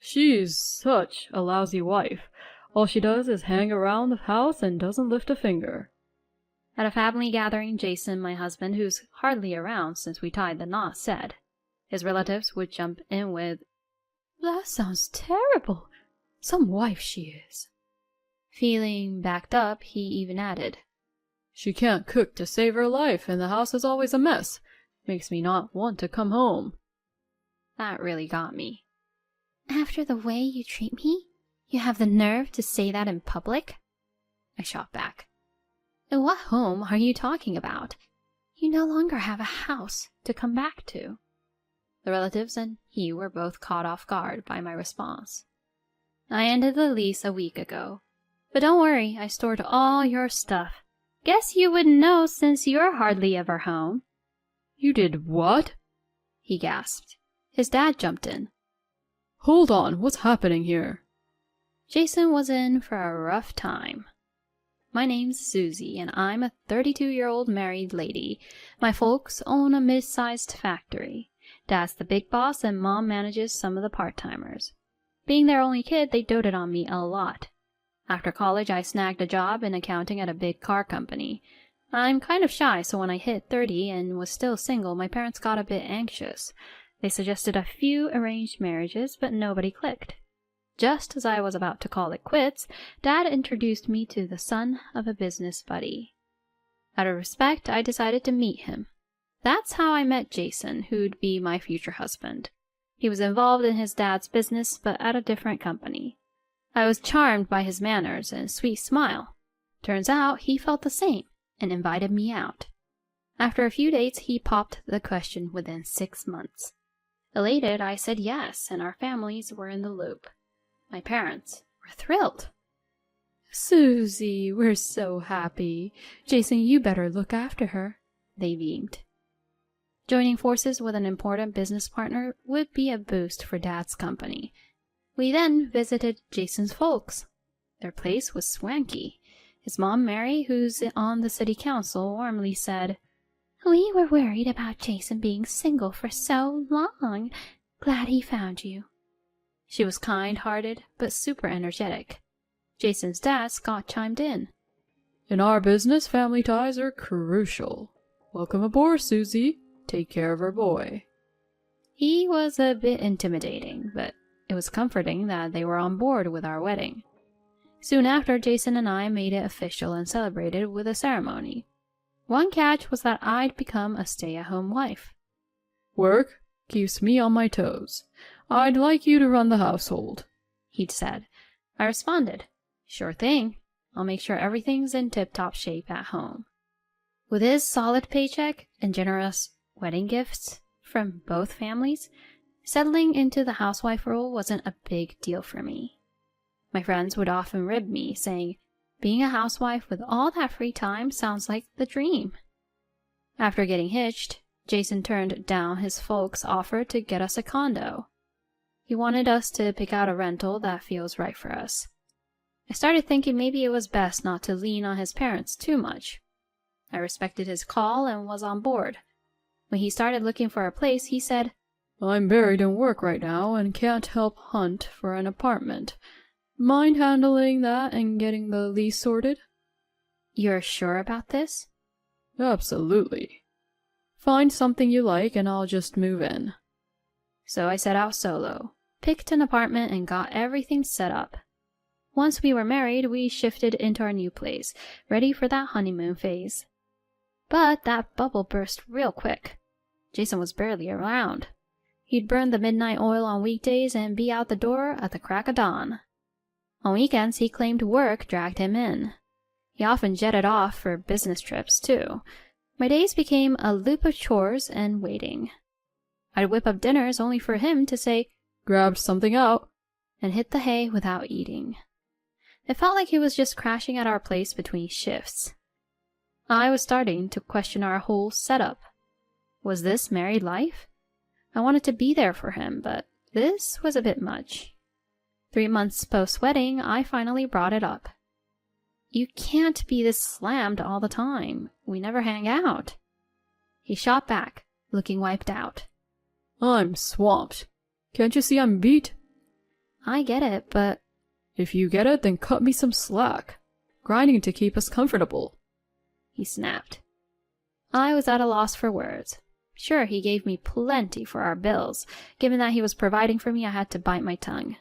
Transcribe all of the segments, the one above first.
She's such a lousy wife. All she does is hang around the house and doesn't lift a finger. At a family gathering, Jason, my husband, who's hardly around since we tied the knot, said. His relatives would jump in with, "That sounds terrible. Some wife she is." Feeling backed up, he even added, "She can't cook to save her life, and the house is always a mess. Makes me not want to come home." That really got me. "After the way you treat me, you have the nerve to say that in public?" I shot back. "And what home are you talking about? You no longer have a house to come back to." The relatives and he were both caught off guard by my response. "I ended the lease a week ago. But don't worry, I stored all your stuff. Guess you wouldn't know since you're hardly ever home." "You did what?" he gasped. His dad jumped in. "Hold on, what's happening here?" Jason was in for a rough time. "My name's Susie, and I'm a 32-year-old married lady. My folks own a mid-sized factory. Dad's the big boss, and Mom manages some of the part-timers. Being their only kid, they doted on me a lot. After college, I snagged a job in accounting at a big car company. I'm kind of shy, so when I hit 30 and was still single, my parents got a bit anxious. They suggested a few arranged marriages, but nobody clicked. Just as I was about to call it quits, Dad introduced me to the son of a business buddy. Out of respect, I decided to meet him. That's how I met Jason, who'd be my future husband. He was involved in his dad's business, but at a different company. I was charmed by his manners and sweet smile. Turns out he felt the same and invited me out. After a few dates, he popped the question within 6 months. Elated, I said yes, and our families were in the loop. My parents were thrilled. "Susie, we're so happy. Jason, you better look after her," they beamed. Joining forces with an important business partner would be a boost for Dad's company. We then visited Jason's folks. Their place was swanky. His mom, Mary, who's on the city council, warmly said, "We were worried about Jason being single for so long. Glad he found you." She was kind-hearted, but super energetic. Jason's dad, Scott, chimed in. "In our business, family ties are crucial. Welcome aboard, Susie. Take care of our boy." He was a bit intimidating, but it was comforting that they were on board with our wedding. Soon after, Jason and I made it official and celebrated with a ceremony. One catch was that I'd become a stay-at-home wife. "Work keeps me on my toes. I'd like you to run the household," he'd said. I responded, "Sure thing. I'll make sure everything's in tip-top shape at home." With his solid paycheck and generous wedding gifts from both families, settling into the housewife role wasn't a big deal for me. My friends would often rib me, saying, "Being a housewife with all that free time sounds like the dream." After getting hitched, Jason turned down his folks' offer to get us a condo. He wanted us to pick out a rental that feels right for us. I started thinking maybe it was best not to lean on his parents too much. I respected his call and was on board. When he started looking for a place, he said, "I'm buried in work right now and can't help hunt for an apartment. Mind handling that and getting the lease sorted?" "You're sure about this?" "Absolutely. Find something you like and I'll just move in." So I set out solo, picked an apartment, and got everything set up. Once we were married, we shifted into our new place, ready for that honeymoon phase. But that bubble burst real quick. Jason was barely around. He'd burn the midnight oil on weekdays and be out the door at the crack of dawn. On weekends, he claimed work dragged him in. He often jetted off for business trips, too. My days became a loop of chores and waiting. I'd whip up dinners only for him to say, "Grabbed something out," and hit the hay without eating. It felt like he was just crashing at our place between shifts. I was starting to question our whole setup. Was this married life? I wanted to be there for him, but this was a bit much. 3 months post-wedding, I finally brought it up. "You can't be this slammed all the time. We never hang out." He shot back, looking wiped out. "I'm swamped. Can't you see I'm beat?" I get it, but... If you get it, then cut me some slack. Grinding to keep us comfortable. He snapped. I was at a loss for words. Sure, he gave me plenty for our bills. Given that he was providing for me, I had to bite my tongue.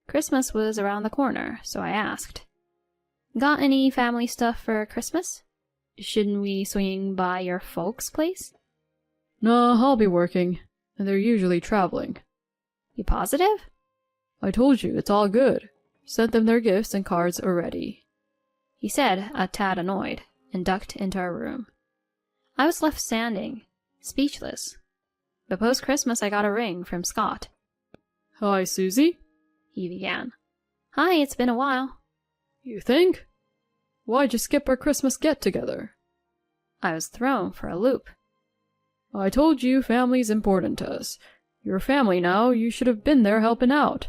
Christmas was around the corner, so I asked, "Got any family stuff for Christmas? Shouldn't we swing by your folks' place?" No, I'll be working, and they're usually traveling. You positive? I told you, it's all good. Sent them their gifts and cards already. He said, a tad annoyed, and ducked into our room. I was left standing, speechless. But post-Christmas I got a ring from Scott. Hi, Susie, he began. Hi, it's been a while. You think? Why'd you skip our Christmas get-together? I was thrown for a loop. I told you family's important to us. You're family now, you should have been there helping out.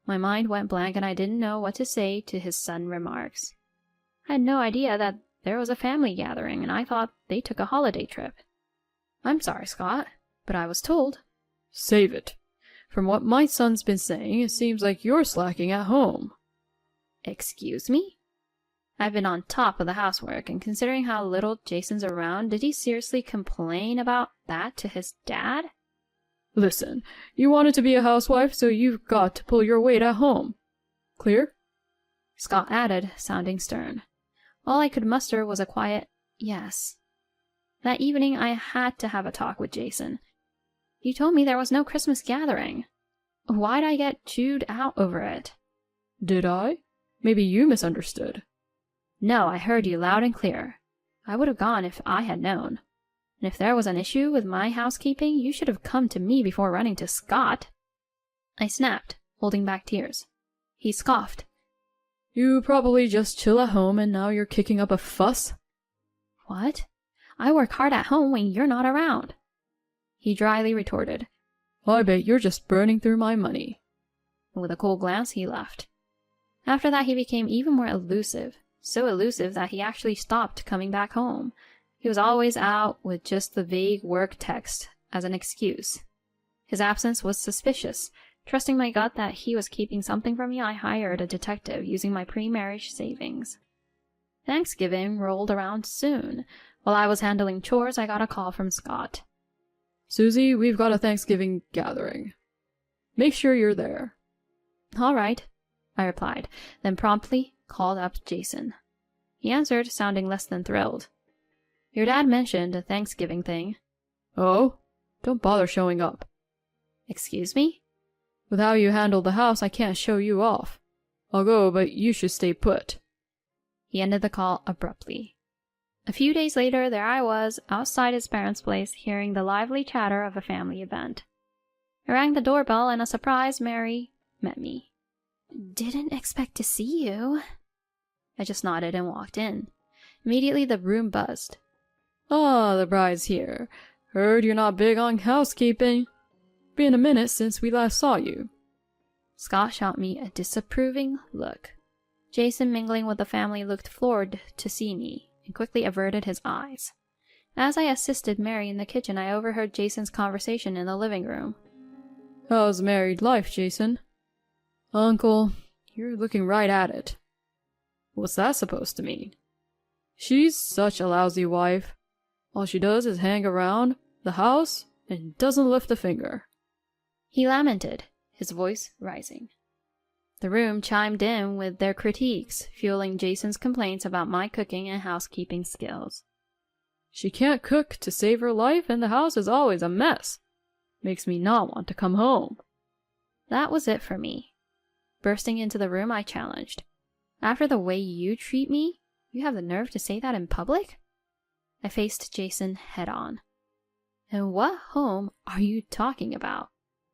My mind went blank and I didn't know what to say to his sudden remarks. I had no idea that there was a family gathering and I thought they took a holiday trip. I'm sorry, Scott, but I was told. Save it. From what my son's been saying, it seems like you're slacking at home. Excuse me? I've been on top of the housework, and considering how little Jason's around, did he seriously complain about that to his dad? Listen, you wanted to be a housewife, so you've got to pull your weight at home. Clear? Scott added, sounding stern. All I could muster was a quiet yes. That evening I had to have a talk with Jason. You told me there was no Christmas gathering. Why'd I get chewed out over it? Did I? Maybe you misunderstood. No, I heard you loud and clear. I would have gone if I had known. And if there was an issue with my housekeeping, you should have come to me before running to Scott. I snapped, holding back tears. He scoffed. You probably just chill at home and now you're kicking up a fuss? What? I work hard at home when you're not around. He dryly retorted. I bet you're just burning through my money. And with a cold glance, he left. After that, he became even more elusive. So elusive that he actually stopped coming back home. He was always out with just the vague work text as an excuse. His absence was suspicious. Trusting my gut that he was keeping something from me, I hired a detective using my pre-marriage savings. Thanksgiving rolled around soon. While I was handling chores, I got a call from Scott. Susie, we've got a Thanksgiving gathering. Make sure you're there. All right, I replied, then promptly called up Jason. He answered, sounding less than thrilled. Your dad mentioned a Thanksgiving thing. Oh? Don't bother showing up. Excuse me? With how you handled the house, I can't show you off. I'll go, but you should stay put. He ended the call abruptly. A few days later, there I was, outside his parents' place, hearing the lively chatter of a family event. I rang the doorbell, and a surprised Mary met me. Didn't expect to see you. I just nodded and walked in. Immediately, the room buzzed. Ah, the bride's here. Heard you're not big on housekeeping. Been a minute since we last saw you. Scott shot me a disapproving look. Jason, mingling with the family, looked floored to see me and quickly averted his eyes. As I assisted Mary in the kitchen, I overheard Jason's conversation in the living room. How's married life, Jason? Uncle, you're looking right at it. What's that supposed to mean? She's such a lousy wife. All she does is hang around the house and doesn't lift a finger. He lamented, his voice rising. The room chimed in with their critiques, fueling Jason's complaints about my cooking and housekeeping skills. She can't cook to save her life, and the house is always a mess. Makes me not want to come home. That was it for me. Bursting into the room, I challenged. After the way you treat me, you have the nerve to say that in public? I faced Jason head on. And what home are you talking about?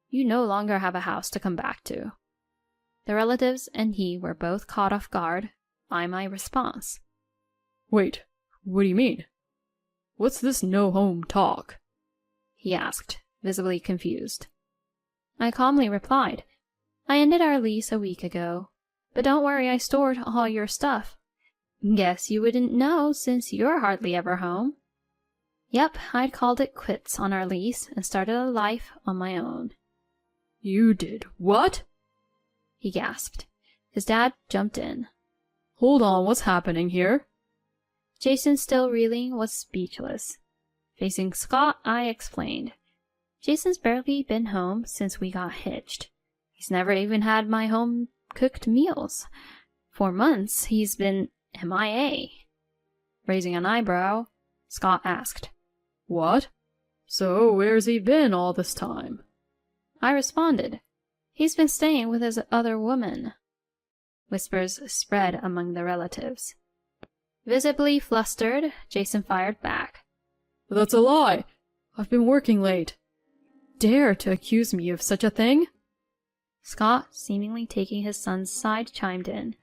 You no longer have a house to come back to. The relatives and he were both caught off guard by my response. Wait, what do you mean? What's this no-home talk? He asked, visibly confused. I calmly replied, I ended our lease a week ago, but don't worry, I stored all your stuff. Guess you wouldn't know since you're hardly ever home. Yep, I'd called it quits on our lease and started a life on my own. You did what? he gasped. His dad jumped in. Hold on, what's happening here? Jason, still reeling, was speechless. Facing Scott, I explained. Jason's barely been home since we got hitched. He's never even had my home-cooked meals. For months, he's been MIA. Raising an eyebrow, Scott asked, What? So where's he been all this time? I responded, He's been staying with his other woman. Whispers spread among the relatives. Visibly flustered, Jason fired back. That's a lie. I've been working late. Dare to accuse me of such a thing? Scott, seemingly taking his son's side, chimed in.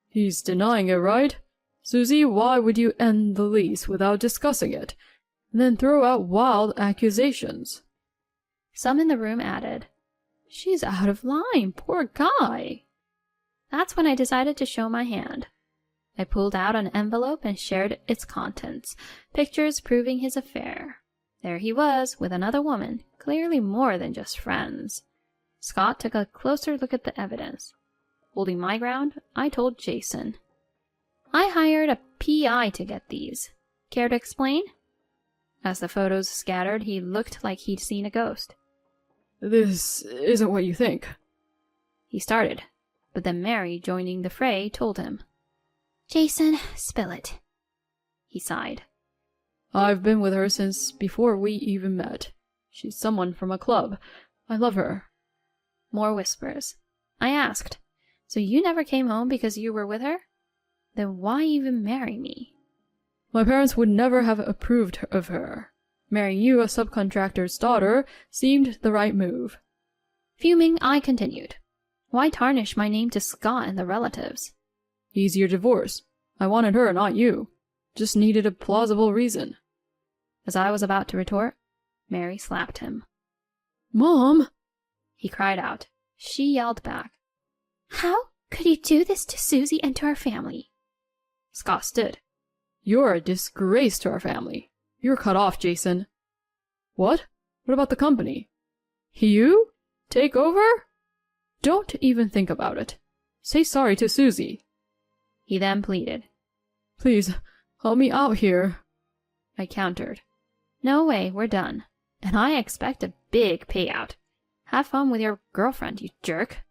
He's denying it, right? Susie, why would you end the lease without discussing it, and then throw out wild accusations? Some in the room added, She's out of line, poor guy. That's when I decided to show my hand. I pulled out an envelope and shared its contents, pictures proving his affair. There he was, with another woman, clearly more than just friends. Scott took a closer look at the evidence. Holding my ground, I told Jason. I hired a PI to get these. Care to explain? As the photos scattered, he looked like he'd seen a ghost. This isn't what you think. He started, but then Mary, joining the fray, told him. Jason, spill it. He sighed. I've been with her since before we even met. She's someone from a club. I love her. More whispers. I asked, So you never came home because you were with her? Then why even marry me? My parents would never have approved of her. Marrying you, a subcontractor's daughter, seemed the right move. Fuming, I continued. Why tarnish my name to Scott and the relatives? Easier divorce. I wanted her, not you. Just needed a plausible reason. As I was about to retort, Mary slapped him. Mom! He cried out. She yelled back. How could you do this to Susie and to our family? Scott stood. You're a disgrace to our family. You're cut off, Jason. What? What about the company? You? Take over? Don't even think about it. Say sorry to Susie. He then pleaded. Please, help me out here. I countered. No way, we're done. And I expect a big payout. Have fun with your girlfriend, you jerk.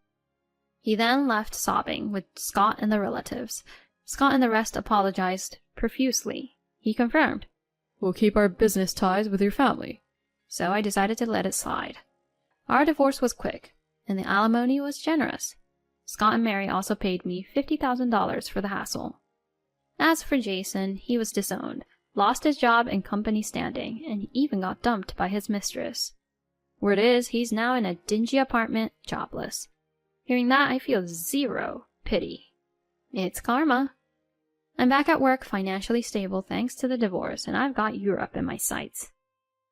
He then left sobbing with Scott and the relatives. Scott and the rest apologized profusely. He confirmed. We'll keep our business ties with your family. So I decided to let it slide. Our divorce was quick, and the alimony was generous. Scott and Mary also paid me $50,000 for the hassle. As for Jason, he was disowned, lost his job and company standing, and even got dumped by his mistress. Word is, he's now in a dingy apartment, jobless. Hearing that, I feel zero pity. It's karma. I'm back at work, financially stable thanks to the divorce, and I've got Europe in my sights.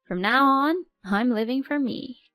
From now on, I'm living for me.